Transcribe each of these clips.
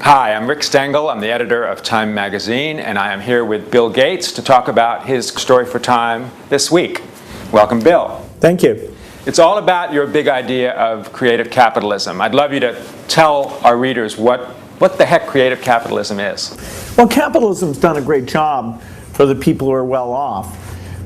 Hi, I'm Rick Stengel. I'm the editor of Time magazine, and I am here with Bill Gates to talk about his story for Time this week. Welcome, Bill. Thank you. It's all about your big idea of creative capitalism. I'd love you to tell our readers what the heck creative capitalism is. Well, capitalism's done a great job for the people who are well off.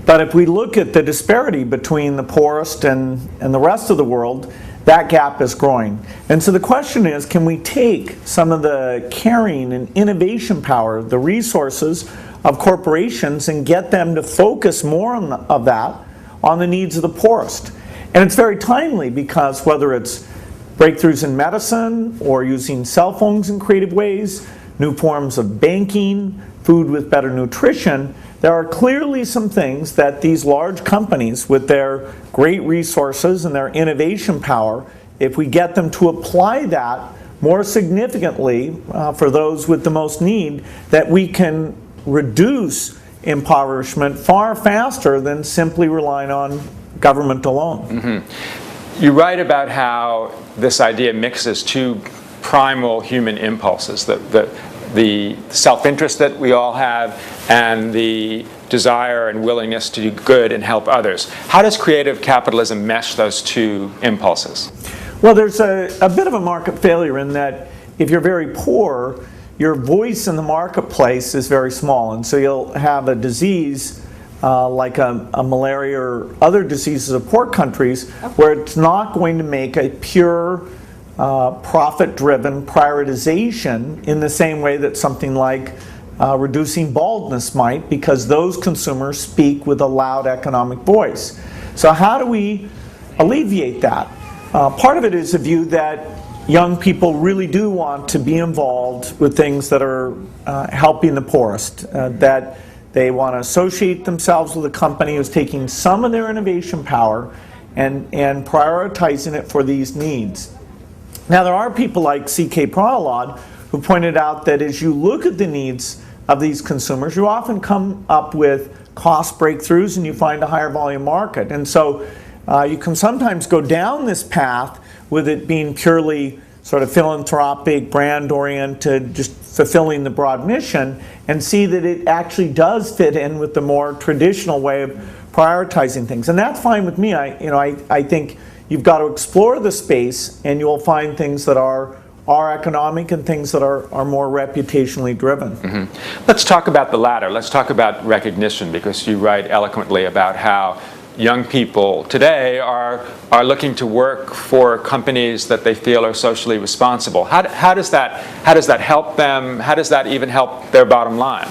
But if we look at the disparity between the poorest and the rest of the world, that gap is growing. And so the question is, can we take some of the carrying and innovation power, the resources of corporations, and get them to focus more of that on the needs of the poorest? And it's very timely because whether it's breakthroughs in medicine or using cell phones in creative ways, new forms of banking, food with better nutrition, there are clearly some things that these large companies with their great resources and their innovation power, if we get them to apply that more significantly for those with the most need, that we can reduce impoverishment far faster than simply relying on government alone. Mm-hmm. You write about how this idea mixes two primal human impulses, the self-interest that we all have and the desire and willingness to do good and help others. How does creative capitalism mesh those two impulses? Well, there's a bit of a market failure in that if you're very poor, your voice in the marketplace is very small, and so you'll have a disease like a malaria or other diseases of poor countries where it's not going to make a pure profit-driven prioritization in the same way that something like reducing baldness might, because those consumers speak with a loud economic voice. So how do we alleviate that? Part of it is a view that young people really do want to be involved with things that are helping the poorest, that they want to associate themselves with a company who's taking some of their innovation power and prioritizing it for these needs. Now, there are people like C.K. Prahalad who pointed out that as you look at the needs of these consumers, you often come up with cost breakthroughs and you find a higher volume market. And so you can sometimes go down this path with it being purely sort of philanthropic, brand-oriented, just fulfilling the broad mission, and see that it actually does fit in with the more traditional way of prioritizing things. And that's fine with me. I think you've got to explore the space, and you'll find things that are economic and things that are more reputationally driven. Mm-hmm. Let's talk about the latter. Let's talk about recognition, because you write eloquently about how young people today are looking to work for companies that they feel are socially responsible. How does that help them? How does that even help their bottom line?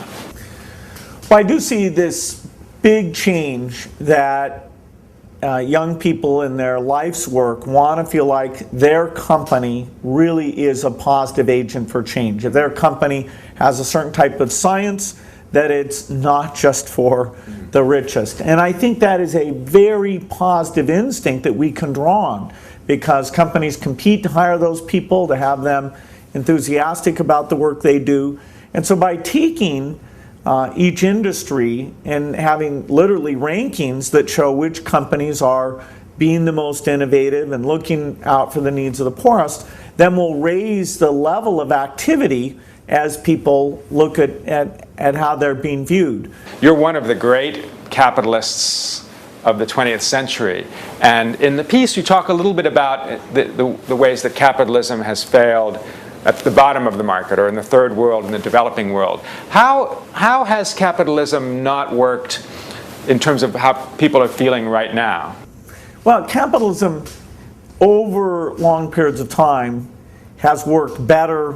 Well, I do see this big change that young people in their life's work want to feel like their company really is a positive agent for change. If their company has a certain type of science, that it's not just for the richest. And I think that is a very positive instinct that we can draw on, because companies compete to hire those people, to have them enthusiastic about the work they do. And so by taking each industry and having literally rankings that show which companies are being the most innovative and looking out for the needs of the poorest, then we'll raise the level of activity as people look at how they're being viewed. You're one of the great capitalists of the 20th century. And in the piece, you talk a little bit about the ways that capitalism has failed at the bottom of the market, or in the third world, in the developing world. How has capitalism not worked in terms of how people are feeling right now? Well, capitalism over long periods of time has worked better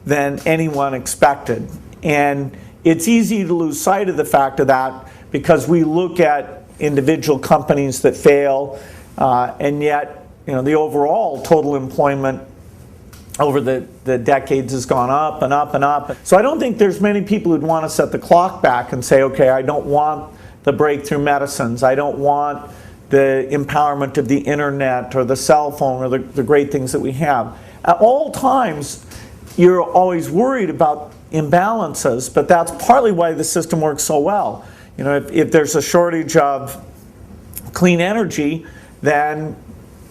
than anyone expected. And it's easy to lose sight of the fact of that because we look at individual companies that fail, and yet the overall total employment over the decades has gone up and up and up. So I don't think there's many people who'd want to set the clock back and say, okay, I don't want the breakthrough medicines, I don't want the empowerment of the internet or the cell phone or the great things that we have. At all times, you're always worried about imbalances, but that's partly why the system works so well. If there's a shortage of clean energy, then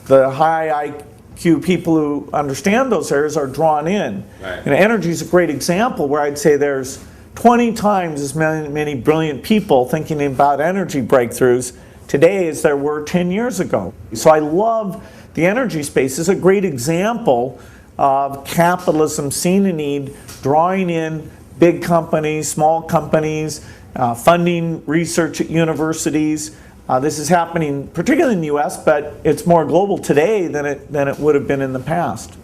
the high few people who understand those areas are drawn in. Right. Energy is a great example where I'd say there's 20 times as many brilliant people thinking about energy breakthroughs today as there were 10 years ago. So I love the energy space. It's a great example of capitalism seeing a need, drawing in big companies, small companies, funding research at universities. This is happening particularly in the US, but it's more global today than it would have been in the past.